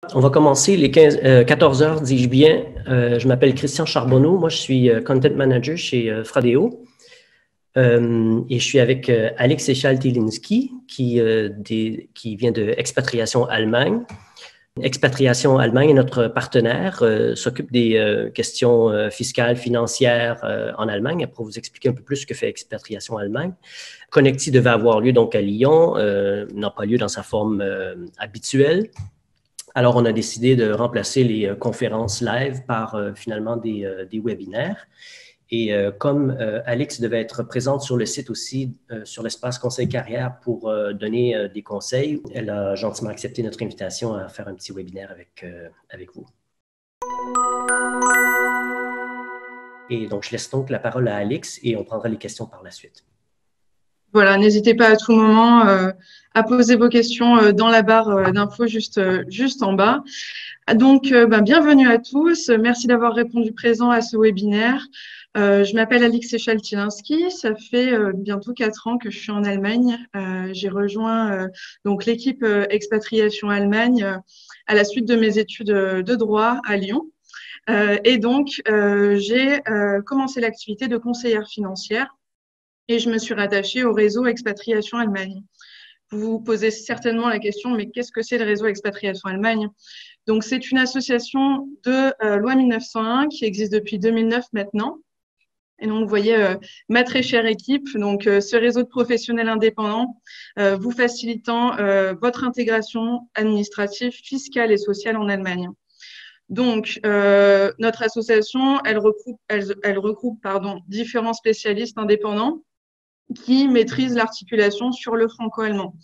On va commencer les 14 heures, dis-je bien. Je m'appelle Christian Charbonneau. Moi, je suis Content Manager chez Fradeo. Et je suis avec Alex Echal-Tilinski, qui vient de Expatriation Allemagne. Expatriation Allemagne est notre partenaire, s'occupe des questions fiscales, financières en Allemagne. Pour vous expliquer un peu plus ce que fait Expatriation Allemagne. Connecti devait avoir lieu donc à Lyon, n'a pas lieu dans sa forme habituelle. Alors, on a décidé de remplacer les conférences live par finalement des webinaires. Et comme Alex devait être présente sur le site aussi, sur l'espace Conseil Carrière pour donner des conseils, elle a gentiment accepté notre invitation à faire un petit webinaire avec vous. Et donc, je laisse donc la parole à Alex et on prendra les questions par la suite. Voilà, n'hésitez pas à tout moment à poser vos questions dans la barre d'infos juste en bas. Donc, bienvenue à tous. Merci d'avoir répondu présent à ce webinaire. Je m'appelle Alex Echal-Tilinski. Ça fait bientôt 4 ans que je suis en Allemagne. J'ai rejoint donc l'équipe Expatriation Allemagne à la suite de mes études de droit à Lyon. Et donc, j'ai commencé l'activité de conseillère financière et je me suis rattachée au réseau Expatriation Allemagne. Vous vous posez certainement la question, mais qu'est-ce que c'est le réseau Expatriation Allemagne? Donc, c'est une association de loi 1901 qui existe depuis 2009 maintenant. Et donc, vous voyez ma très chère équipe, donc ce réseau de professionnels indépendants, vous facilitant votre intégration administrative, fiscale et sociale en Allemagne. Donc, notre association, elle regroupe différents spécialistes indépendants qui maîtrisent l'articulation sur le franco-allemand.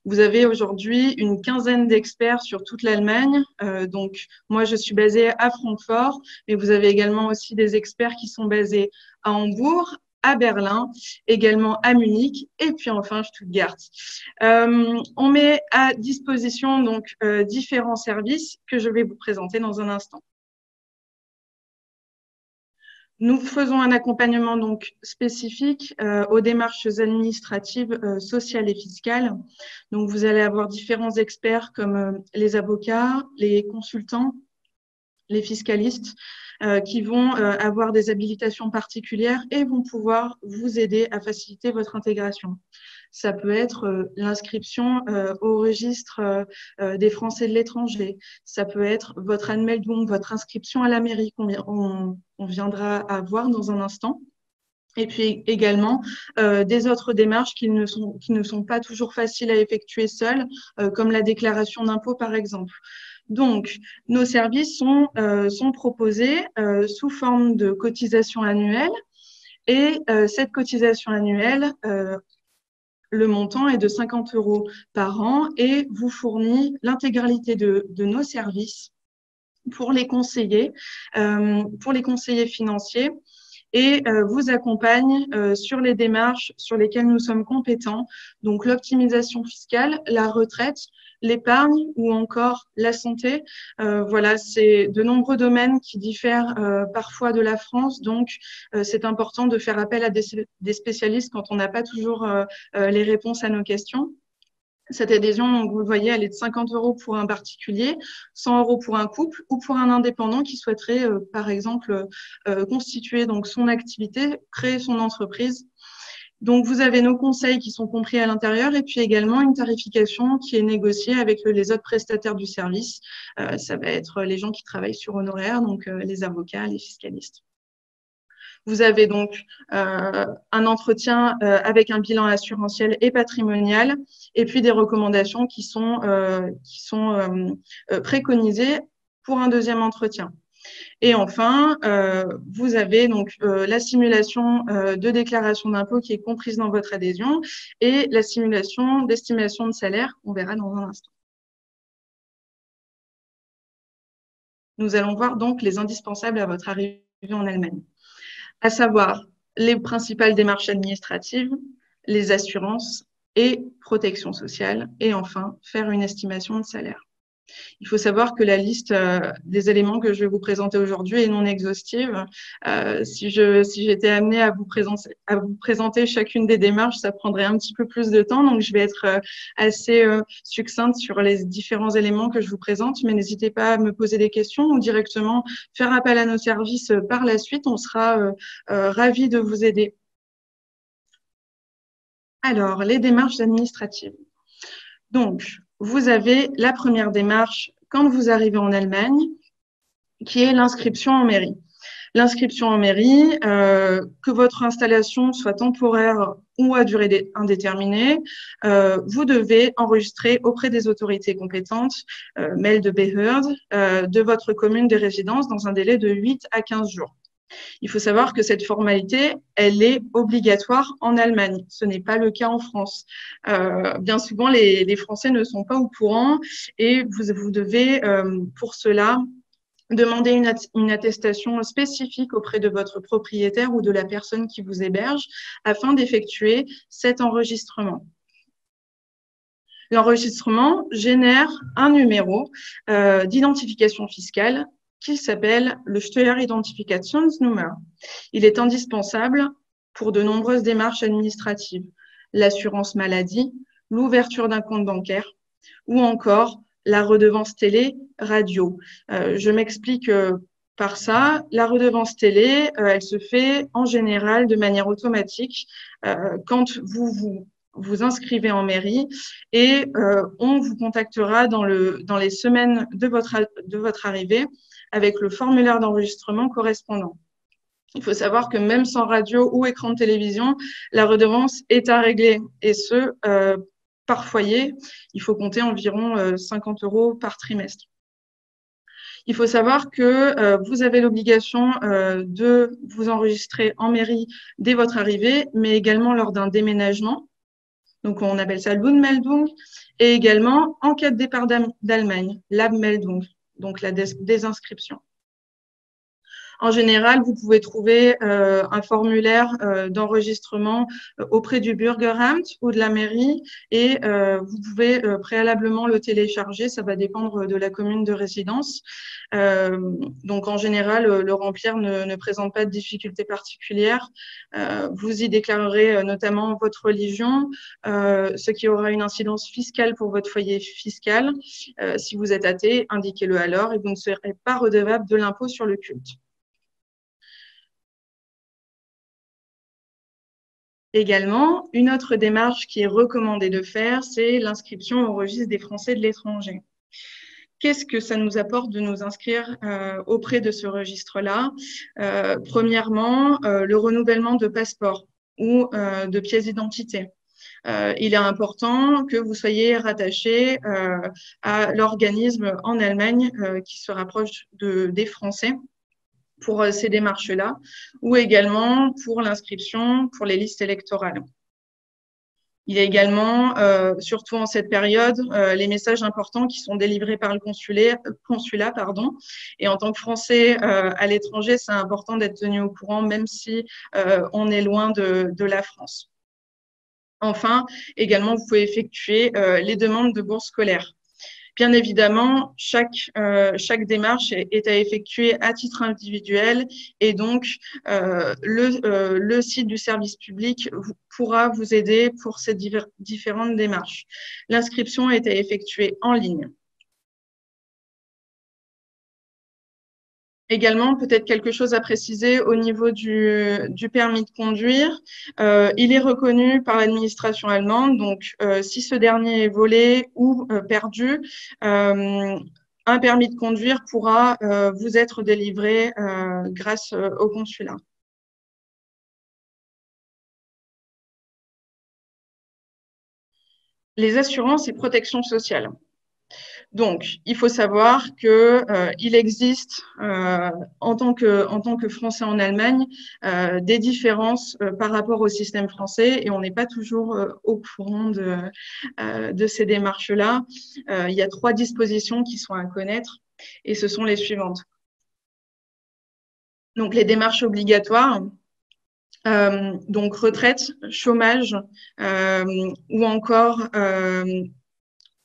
Vous avez aujourd'hui une quinzaine d'experts sur toute l'Allemagne. Donc, moi, je suis basée à Francfort, mais vous avez également aussi des experts qui sont basés à Hambourg, à Berlin, également à Munich et puis enfin Stuttgart. On met à disposition donc différents services que je vais vous présenter dans un instant. Nous faisons un accompagnement donc spécifique aux démarches administratives, sociales et fiscales. Donc, vous allez avoir différents experts comme les avocats, les consultants, les fiscalistes qui vont avoir des habilitations particulières et vont pouvoir vous aider à faciliter votre intégration. Ça peut être l'inscription au registre des Français de l'étranger. Ça peut être votre Anmeldung, votre inscription à la mairie qu'on viendra à voir dans un instant. Et puis également des autres démarches qui ne sont pas toujours faciles à effectuer seules, comme la déclaration d'impôt par exemple. Donc, nos services sont proposés sous forme de cotisation annuelle et cette cotisation annuelle, le montant est de 50 € par an et vous fournit l'intégralité de nos services pour les conseillers financiers et vous accompagne sur les démarches sur lesquelles nous sommes compétents, donc l'optimisation fiscale, la retraite, l'épargne ou encore la santé. Voilà, c'est de nombreux domaines qui diffèrent parfois de la France, donc c'est important de faire appel à des spécialistes quand on n'a pas toujours les réponses à nos questions. Cette adhésion, donc, vous le voyez, elle est de 50 € pour un particulier, 100 € pour un couple ou pour un indépendant qui souhaiterait, par exemple, constituer donc son activité, créer son entreprise. Donc, vous avez nos conseils qui sont compris à l'intérieur et puis également une tarification qui est négociée avec les autres prestataires du service. Ça va être les gens qui travaillent sur honoraires, donc les avocats, les fiscalistes. Vous avez donc un entretien avec un bilan assurantiel et patrimonial et puis des recommandations qui sont préconisées pour un deuxième entretien. Et enfin, vous avez donc la simulation de déclaration d'impôt qui est comprise dans votre adhésion et la simulation d'estimation de salaire, on verra dans un instant. Nous allons voir donc les indispensables à votre arrivée en Allemagne, à savoir les principales démarches administratives, les assurances et protection sociale, et enfin, faire une estimation de salaire. Il faut savoir que la liste des éléments que je vais vous présenter aujourd'hui est non exhaustive. Si j'étais amenée à vous présenter chacune des démarches, ça prendrait un petit peu plus de temps. Donc, je vais être assez succincte sur les différents éléments que je vous présente, mais n'hésitez pas à me poser des questions ou directement faire appel à nos services par la suite. On sera ravis de vous aider. Alors, les démarches administratives. Donc, vous avez la première démarche quand vous arrivez en Allemagne, qui est l'inscription en mairie. L'inscription en mairie, que votre installation soit temporaire ou à durée indéterminée, vous devez enregistrer auprès des autorités compétentes, Meldebehörde, de votre commune de résidence dans un délai de 8 à 15 jours. Il faut savoir que cette formalité, elle est obligatoire en Allemagne. Ce n'est pas le cas en France. Bien souvent, les Français ne sont pas au courant et vous devez, pour cela, demander une attestation spécifique auprès de votre propriétaire ou de la personne qui vous héberge afin d'effectuer cet enregistrement. L'enregistrement génère un numéro d'identification fiscale qui s'appelle le Steueridentifikationsnummer. Il est indispensable pour de nombreuses démarches administratives, l'assurance maladie, l'ouverture d'un compte bancaire ou encore la redevance télé, radio. Je m'explique par ça. La redevance télé, elle se fait en général de manière automatique quand vous inscrivez en mairie et on vous contactera dans les semaines de votre arrivée avec le formulaire d'enregistrement correspondant. Il faut savoir que même sans radio ou écran de télévision, la redevance est à régler et ce, par foyer, il faut compter environ 50 € par trimestre. Il faut savoir que vous avez l'obligation de vous enregistrer en mairie dès votre arrivée, mais également lors d'un déménagement. Donc, on appelle ça l'Ummeldung, et également en cas de départ d'Allemagne, l'Abmeldung, donc la désinscription. En général, vous pouvez trouver un formulaire d'enregistrement auprès du Bürgeramt ou de la mairie et vous pouvez préalablement le télécharger. Ça va dépendre de la commune de résidence. Donc, en général, le remplir ne présente pas de difficultés particulières. Vous y déclarerez notamment votre religion, ce qui aura une incidence fiscale pour votre foyer fiscal. Si vous êtes athée, indiquez-le alors et vous ne serez pas redevable de l'impôt sur le culte. Également, une autre démarche qui est recommandée de faire, c'est l'inscription au registre des Français de l'étranger. Qu'est-ce que ça nous apporte de nous inscrire auprès de ce registre-là? Premièrement, le renouvellement de passeport ou de pièces d'identité. Il est important que vous soyez rattaché à l'organisme en Allemagne qui se rapproche des Français pour ces démarches-là, ou également pour l'inscription pour les listes électorales. Il y a également, surtout en cette période, les messages importants qui sont délivrés par le consulat. Et en tant que Français à l'étranger, c'est important d'être tenu au courant, même si on est loin de la France. Enfin, également, vous pouvez effectuer les demandes de bourse scolaire. Bien évidemment, chaque démarche est à effectuer à titre individuel et donc le site du service public pourra vous aider pour ces différentes démarches. L'inscription est à effectuer en ligne. Également, peut-être quelque chose à préciser au niveau du permis de conduire. Il est reconnu par l'administration allemande, donc si ce dernier est volé ou perdu, un permis de conduire pourra vous être délivré grâce au consulat. Les assurances et protections sociales. Donc, il faut savoir qu'il existe, en tant que Français en Allemagne, des différences par rapport au système français et on n'est pas toujours au courant de ces démarches-là. Il y a 3 dispositions qui sont à connaître et ce sont les suivantes. Donc, les démarches obligatoires. Donc, retraite, chômage ou encore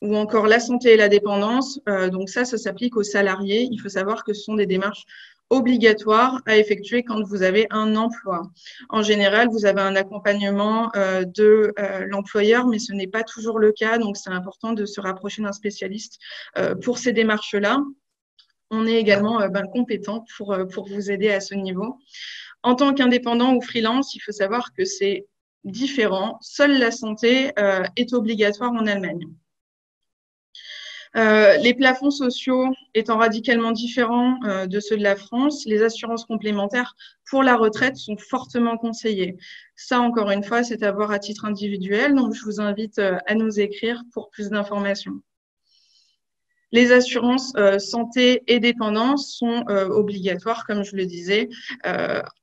ou encore la santé et la dépendance. Donc ça s'applique aux salariés. Il faut savoir que ce sont des démarches obligatoires à effectuer quand vous avez un emploi. En général, vous avez un accompagnement de l'employeur, mais ce n'est pas toujours le cas. Donc, c'est important de se rapprocher d'un spécialiste pour ces démarches-là. On est également compétent pour vous aider à ce niveau. En tant qu'indépendant ou freelance, il faut savoir que c'est différent. Seule la santé est obligatoire en Allemagne. Les plafonds sociaux étant radicalement différents de ceux de la France, les assurances complémentaires pour la retraite sont fortement conseillées. Ça, encore une fois, c'est à voir à titre individuel. Donc, je vous invite à nous écrire pour plus d'informations. Les assurances santé et dépendance sont obligatoires, comme je le disais.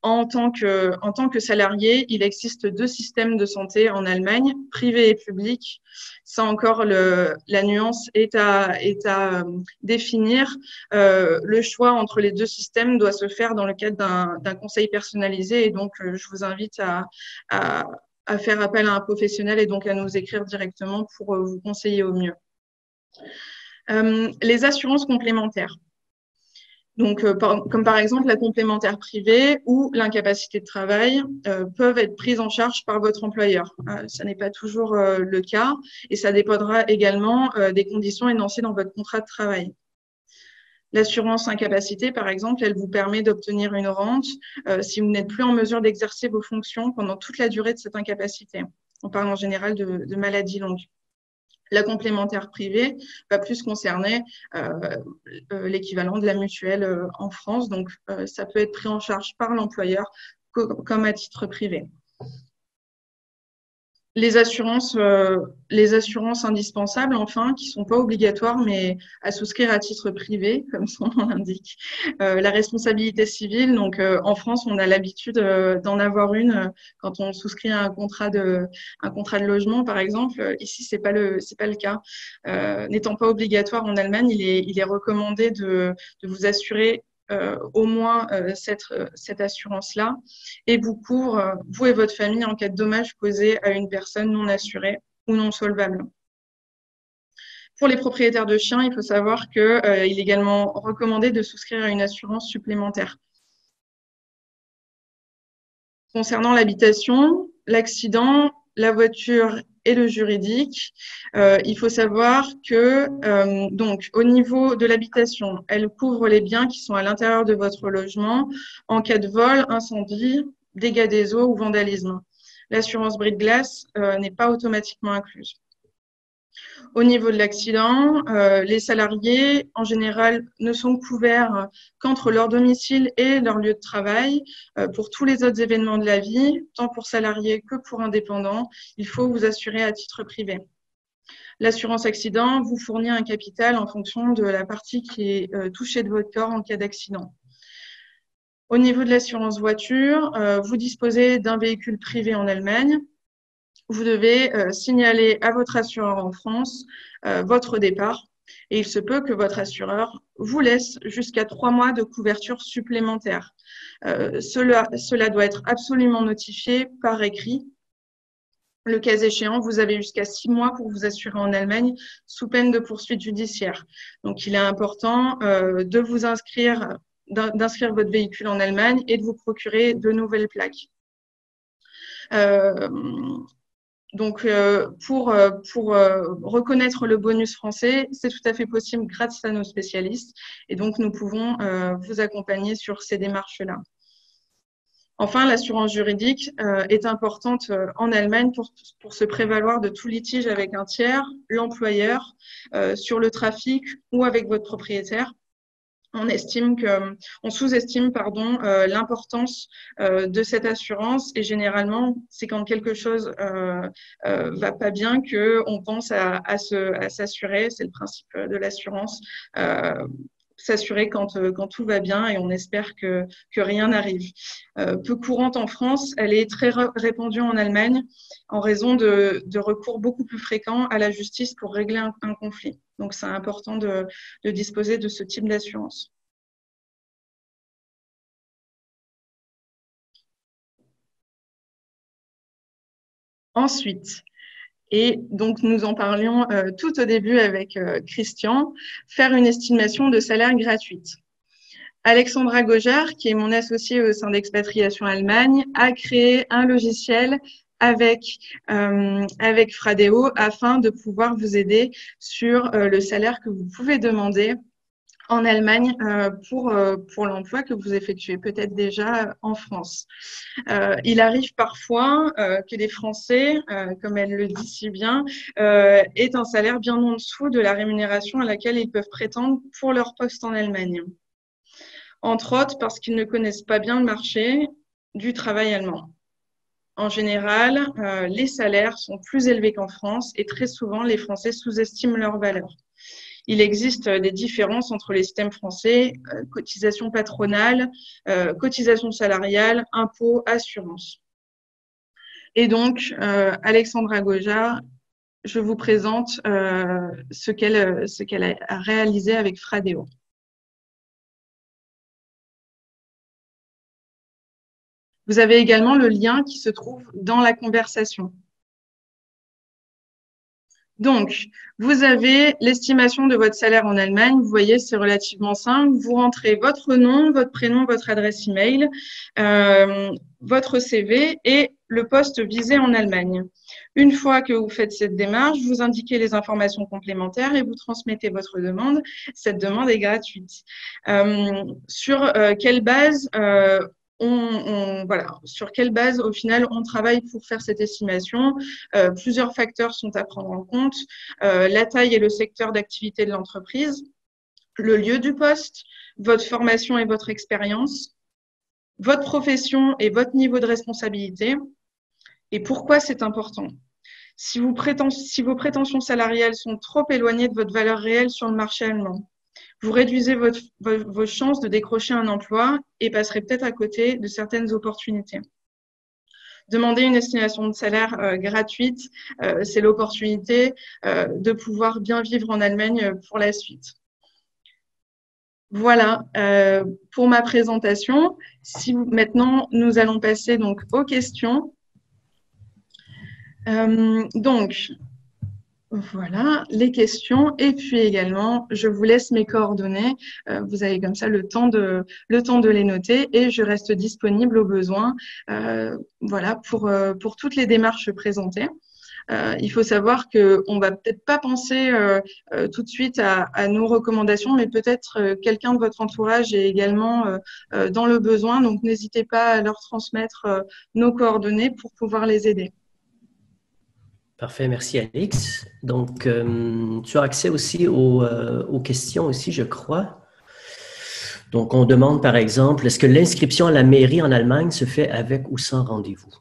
En tant que salarié, il existe 2 systèmes de santé en Allemagne, privé et public. Ça encore, la nuance est à définir. Le choix entre les 2 systèmes doit se faire dans le cadre d'un conseil personnalisé. Et donc, je vous invite à faire appel à un professionnel et donc à nous écrire directement pour vous conseiller au mieux. Les assurances complémentaires. Donc, comme par exemple la complémentaire privée ou l'incapacité de travail peuvent être prises en charge par votre employeur. Ça n'est pas toujours le cas et ça dépendra également des conditions énoncées dans votre contrat de travail. L'assurance incapacité, par exemple, elle vous permet d'obtenir une rente si vous n'êtes plus en mesure d'exercer vos fonctions pendant toute la durée de cette incapacité. On parle en général de maladies longues. La complémentaire privée va plus concerner l'équivalent de la mutuelle en France. Donc, ça peut être pris en charge par l'employeur comme à titre privé. Les assurances indispensables, enfin, qui ne sont pas obligatoires, mais à souscrire à titre privé, comme son nom l'indique. La responsabilité civile, donc en France, on a l'habitude d'en avoir une quand on souscrit à un contrat de logement, par exemple. Ici, c'est pas le cas. N'étant pas obligatoire en Allemagne, il est recommandé de vous assurer au moins cette assurance-là et vous couvre, vous et votre famille, en cas de dommages causés à une personne non assurée ou non solvable. Pour les propriétaires de chiens, il faut savoir qu'il est également recommandé de souscrire à une assurance supplémentaire. Concernant l'habitation, l'accident, la voiture et le juridique, il faut savoir que donc au niveau de l'habitation, elle couvre les biens qui sont à l'intérieur de votre logement en cas de vol, incendie, dégâts des eaux ou vandalisme. L'assurance brise-glace n'est pas automatiquement incluse. Au niveau de l'accident, les salariés, en général, ne sont couverts qu'entre leur domicile et leur lieu de travail. Pour tous les autres événements de la vie, tant pour salariés que pour indépendants, il faut vous assurer à titre privé. L'assurance accident vous fournit un capital en fonction de la partie qui est touchée de votre corps en cas d'accident. Au niveau de l'assurance voiture, vous disposez d'un véhicule privé en Allemagne. Vous devez signaler à votre assureur en France votre départ et il se peut que votre assureur vous laisse jusqu'à 3 mois de couverture supplémentaire. Cela doit être absolument notifié par écrit. Le cas échéant, vous avez jusqu'à 6 mois pour vous assurer en Allemagne sous peine de poursuite judiciaire. Donc, il est important de vous inscrire, d'inscrire votre véhicule en Allemagne et de vous procurer de nouvelles plaques. Donc, pour reconnaître le bonus français, c'est tout à fait possible grâce à nos spécialistes. Et donc, nous pouvons vous accompagner sur ces démarches-là. Enfin, l'assurance juridique est importante en Allemagne pour se prévaloir de tout litige avec un tiers, l'employeur, sur le trafic ou avec votre propriétaire. On sous-estime l'importance de cette assurance et généralement c'est quand quelque chose va pas bien que on pense à s'assurer. C'est le principe de l'assurance. S'assurer quand tout va bien et on espère que rien n'arrive. Peu courante en France, elle est très répandue en Allemagne en raison de recours beaucoup plus fréquents à la justice pour régler un conflit. Donc, c'est important de disposer de ce type d'assurance. Ensuite, Et donc, nous en parlions tout au début avec Christian, faire une estimation de salaire gratuite. Alexandra Gojard, qui est mon associée au sein d'Expatriation Allemagne, a créé un logiciel avec Fradeo afin de pouvoir vous aider sur le salaire que vous pouvez demander en Allemagne pour l'emploi que vous effectuez peut-être déjà en France. Il arrive parfois que les Français, comme elle le dit si bien, aient un salaire bien en dessous de la rémunération à laquelle ils peuvent prétendre pour leur poste en Allemagne. Entre autres parce qu'ils ne connaissent pas bien le marché du travail allemand. En général, les salaires sont plus élevés qu'en France et très souvent, les Français sous-estiment leur valeur. Il existe des différences entre les systèmes français, cotisation patronale, cotisation salariale, impôts, assurance. Et donc, Alexandra Gojard, je vous présente ce qu'elle a réalisé avec Fradeo. Vous avez également le lien qui se trouve dans la conversation. Donc, vous avez l'estimation de votre salaire en Allemagne. Vous voyez, c'est relativement simple. Vous rentrez votre nom, votre prénom, votre adresse email, votre CV et le poste visé en Allemagne. Une fois que vous faites cette démarche, vous indiquez les informations complémentaires et vous transmettez votre demande. Cette demande est gratuite. Sur quelle base sur quelle base, au final, on travaille pour faire cette estimation. Plusieurs facteurs sont à prendre en compte. La taille et le secteur d'activité de l'entreprise, le lieu du poste, votre formation et votre expérience, votre profession et votre niveau de responsabilité. Et pourquoi c'est important? Si vos prétentions salariales sont trop éloignées de votre valeur réelle sur le marché allemand, vous réduisez vos chances de décrocher un emploi et passerez peut-être à côté de certaines opportunités. Demander une estimation de salaire gratuite, c'est l'opportunité de pouvoir bien vivre en Allemagne pour la suite. Voilà pour ma présentation. Maintenant, nous allons passer donc aux questions. Donc, voilà les questions. Et puis également, je vous laisse mes coordonnées. Vous avez comme ça le temps de les noter et je reste disponible au besoin voilà, pour toutes les démarches présentées. Il faut savoir qu'on va peut-être pas penser tout de suite à nos recommandations, mais peut-être quelqu'un de votre entourage est également dans le besoin. Donc, n'hésitez pas à leur transmettre nos coordonnées pour pouvoir les aider. Parfait, merci Alix. Donc, tu as accès aussi aux questions aussi, je crois. Donc, on demande par exemple, est-ce que l'inscription à la mairie en Allemagne se fait avec ou sans rendez-vous?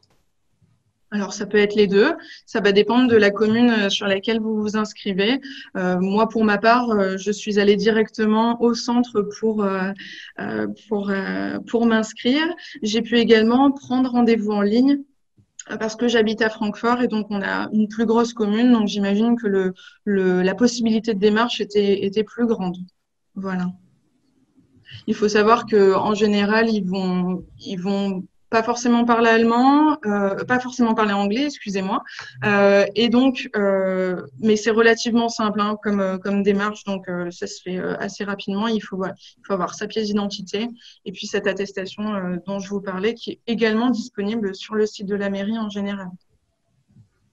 Alors, ça peut être les deux. Ça va dépendre de la commune sur laquelle vous vous inscrivez. Moi, pour ma part, je suis allée directement au centre pour m'inscrire. J'ai pu également prendre rendez-vous en ligne parce que j'habite à Francfort et donc on a une plus grosse commune. Donc, j'imagine que la possibilité de démarche était plus grande. Voilà. Il faut savoir qu'en général, ils vont pas forcément parler allemand, pas forcément parler anglais, excusez-moi. Et donc, mais c'est relativement simple hein, comme démarche, donc ça se fait assez rapidement. Il faut avoir sa pièce d'identité et puis cette attestation dont je vous parlais, qui est également disponible sur le site de la mairie en général.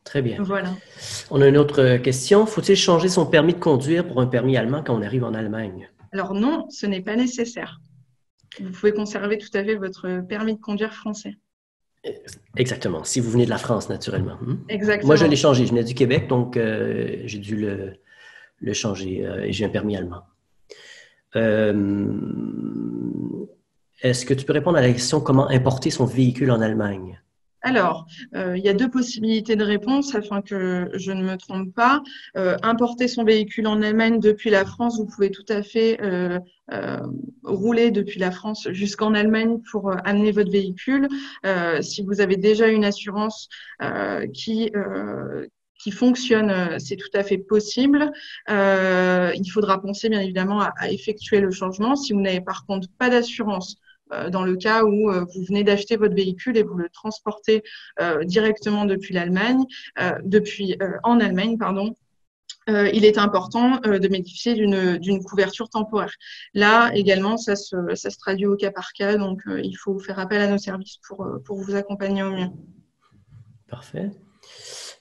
Très bien. Voilà. On a une autre question. Faut-il changer son permis de conduire pour un permis allemand quand on arrive en Allemagne? Alors non, ce n'est pas nécessaire. Vous pouvez conserver tout à fait votre permis de conduire français. Exactement. Si vous venez de la France, naturellement. Exactement. Moi, je l'ai changé. Je venais du Québec, donc j'ai dû le changer et j'ai un permis allemand. Est-ce que tu peux répondre à la question comment importer son véhicule en Allemagne? Alors, il y a deux possibilités de réponse afin que je ne me trompe pas. Importer son véhicule en Allemagne depuis la France, vous pouvez tout à fait rouler depuis la France jusqu'en Allemagne pour amener votre véhicule. Si vous avez déjà une assurance qui fonctionne, c'est tout à fait possible. Il faudra penser bien évidemment à effectuer le changement. Si vous n'avez par contre pas d'assurance, dans le cas où vous venez d'acheter votre véhicule et vous le transportez directement depuis l'Allemagne, en Allemagne, pardon. Il est important de bénéficier d'une couverture temporaire. Là également, ça se traduit au cas par cas, donc il faut faire appel à nos services pour vous accompagner au mieux. Parfait.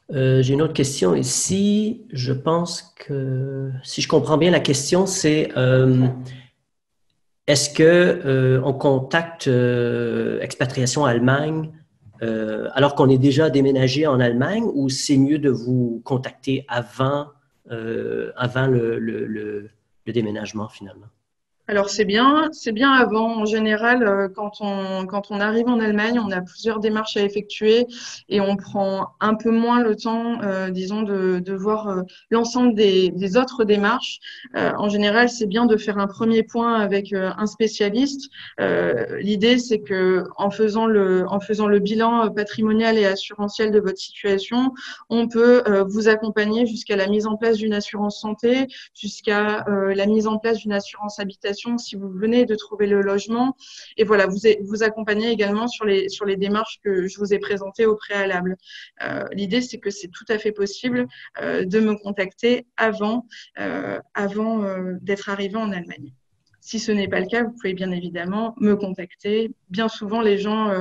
J'ai une autre question ici. Je pense que, si je comprends bien la question, c'est est-ce que on contacte Expatriation Allemagne alors qu'on est déjà déménagé en Allemagne, ou c'est mieux de vous contacter avant le déménagement finalement? Alors c'est bien avant. En général, quand on arrive en Allemagne, on a plusieurs démarches à effectuer et on prend un peu moins le temps, disons, de voir l'ensemble des autres démarches. En général, c'est bien de faire un premier point avec un spécialiste. L'idée, c'est que en faisant le bilan patrimonial et assurantiel de votre situation, on peut vous accompagner jusqu'à la mise en place d'une assurance santé, jusqu'à la mise en place d'une assurance habitation si vous venez de trouver le logement. Et voilà, vous accompagnez également sur les démarches que je vous ai présentées au préalable. L'idée, c'est que c'est tout à fait possible de me contacter avant d'être arrivé en Allemagne. Si ce n'est pas le cas, vous pouvez bien évidemment me contacter. Bien souvent, les gens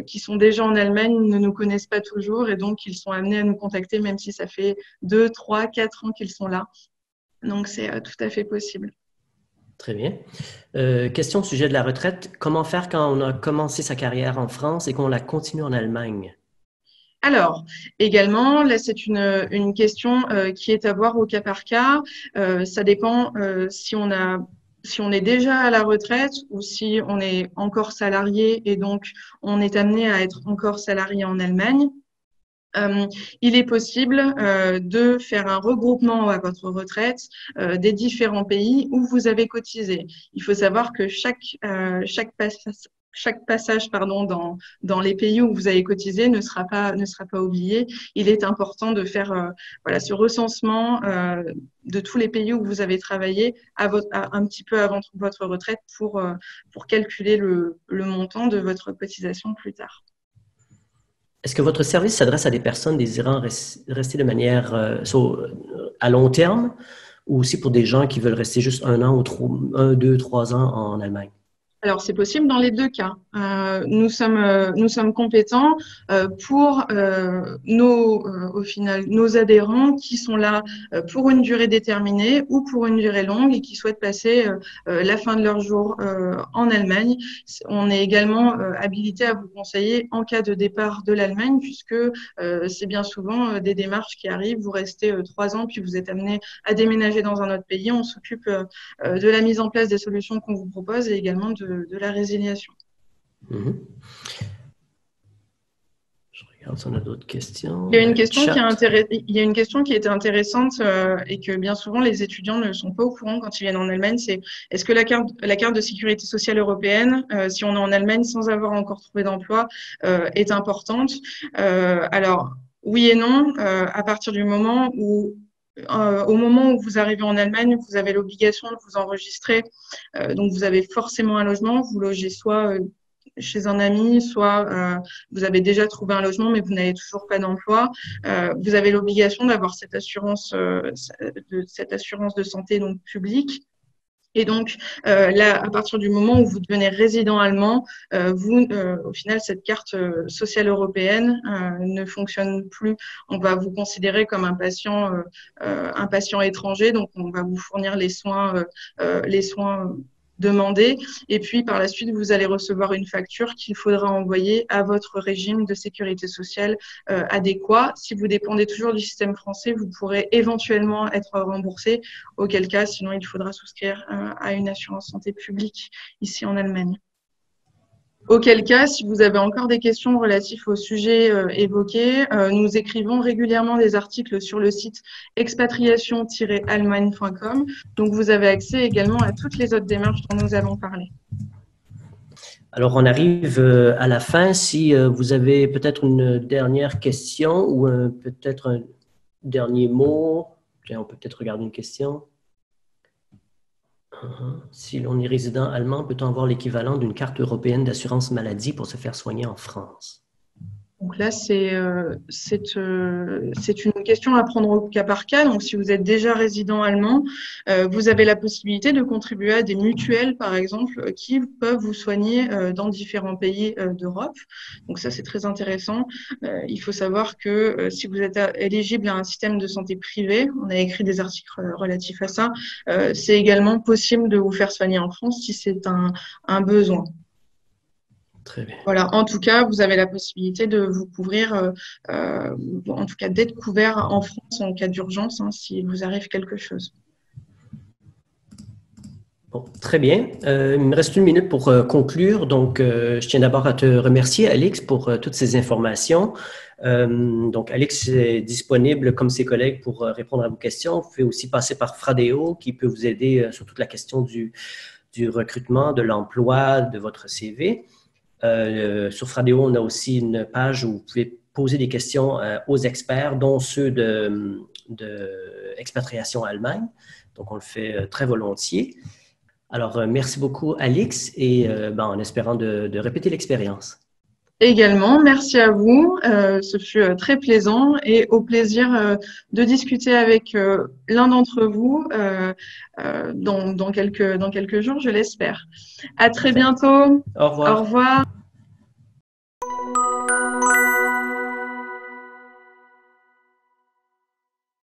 qui sont déjà en Allemagne ne nous connaissent pas toujours et donc ils sont amenés à nous contacter même si ça fait 2, 3, 4 ans qu'ils sont là. Donc, c'est tout à fait possible. Très bien. Question au sujet de la retraite. Comment faire quand on a commencé sa carrière en France et qu'on la continue en Allemagne? Alors, également, là, c'est une question qui est à voir au cas par cas. Ça dépend si on est déjà à la retraite ou si on est encore salarié et donc on est amené à être encore salarié en Allemagne. Il est possible de faire un regroupement à votre retraite des différents pays où vous avez cotisé. Il faut savoir que chaque passage dans les pays où vous avez cotisé ne sera pas oublié. Il est important de faire ce recensement de tous les pays où vous avez travaillé un petit peu avant votre retraite pour calculer le montant de votre cotisation plus tard. Est-ce que votre service s'adresse à des personnes désirant rester de manière à long terme, ou aussi pour des gens qui veulent rester juste 1 an ou 1, 2, 3 ans en Allemagne? Alors, c'est possible dans les deux cas. Nous sommes compétents pour au final, nos adhérents qui sont là pour une durée déterminée ou pour une durée longue et qui souhaitent passer la fin de leur jour en Allemagne. On est également habilité à vous conseiller en cas de départ de l'Allemagne, puisque c'est bien souvent des démarches qui arrivent. Vous restez 3 ans, puis vous êtes amené à déménager dans un autre pays. On s'occupe de la mise en place des solutions qu'on vous propose et également de la résiliation. Mm-hmm. Je regarde si on a d'autres questions. Il y a une question qui était intéressante et que bien souvent les étudiants ne sont pas au courant quand ils viennent en Allemagne, c'est est-ce que la carte de sécurité sociale européenne, si on est en Allemagne sans avoir encore trouvé d'emploi, est importante? Alors, oui et non, à partir du moment où au moment où vous arrivez en Allemagne, vous avez l'obligation de vous enregistrer. Donc, vous avez forcément un logement. Vous logez soit chez un ami, soit vous avez déjà trouvé un logement, mais vous n'avez toujours pas d'emploi. Vous avez l'obligation d'avoir cette assurance de santé donc publique. Et donc, là, à partir du moment où vous devenez résident allemand, au final, cette carte sociale européenne ne fonctionne plus. On va vous considérer comme un patient étranger, donc on va vous fournir les soins demandés. Et puis, par la suite, vous allez recevoir une facture qu'il faudra envoyer à votre régime de sécurité sociale adéquat. Si vous dépendez toujours du système français, vous pourrez éventuellement être remboursé, auquel cas, sinon, il faudra souscrire à une assurance santé publique ici en Allemagne. Auquel cas, si vous avez encore des questions relatives au sujet évoqué, nous écrivons régulièrement des articles sur le site expatriation-allemagne.com. Donc, vous avez accès également à toutes les autres démarches dont nous avons parlé. Alors, on arrive à la fin. Si vous avez peut-être une dernière question ou peut-être un dernier mot, on peut peut-être regarder une question. Si l'on est résident allemand, peut-on avoir l'équivalent d'une carte européenne d'assurance maladie pour se faire soigner en France? Donc là, c'est une question à prendre au cas par cas. Donc, si vous êtes déjà résident allemand, vous avez la possibilité de contribuer à des mutuelles, par exemple, qui peuvent vous soigner dans différents pays d'Europe. Donc ça, c'est très intéressant. Il faut savoir que si vous êtes éligible à un système de santé privé, on a écrit des articles relatifs à ça, c'est également possible de vous faire soigner en France si c'est un besoin. Très bien. Voilà, en tout cas, vous avez la possibilité de vous couvrir, en tout cas d'être couvert en France en cas d'urgence, hein, s'il vous arrive quelque chose. Bon, très bien. Il me reste 1 minute pour conclure. Donc, je tiens d'abord à te remercier, Alix, pour toutes ces informations. Donc, Alix est disponible comme ses collègues pour répondre à vos questions. Vous pouvez aussi passer par Fradeo, qui peut vous aider sur toute la question du recrutement, de l'emploi, de votre CV. Sur Fradeo, on a aussi une page où vous pouvez poser des questions aux experts, dont ceux de expatriation à Allemagne. Donc, on le fait très volontiers. Alors, merci beaucoup, Alix, et en espérant de répéter l'expérience. Également, merci à vous. Ce fut très plaisant et au plaisir de discuter avec l'un d'entre vous dans quelques jours, je l'espère. À très bientôt. Au Au revoir. revoir.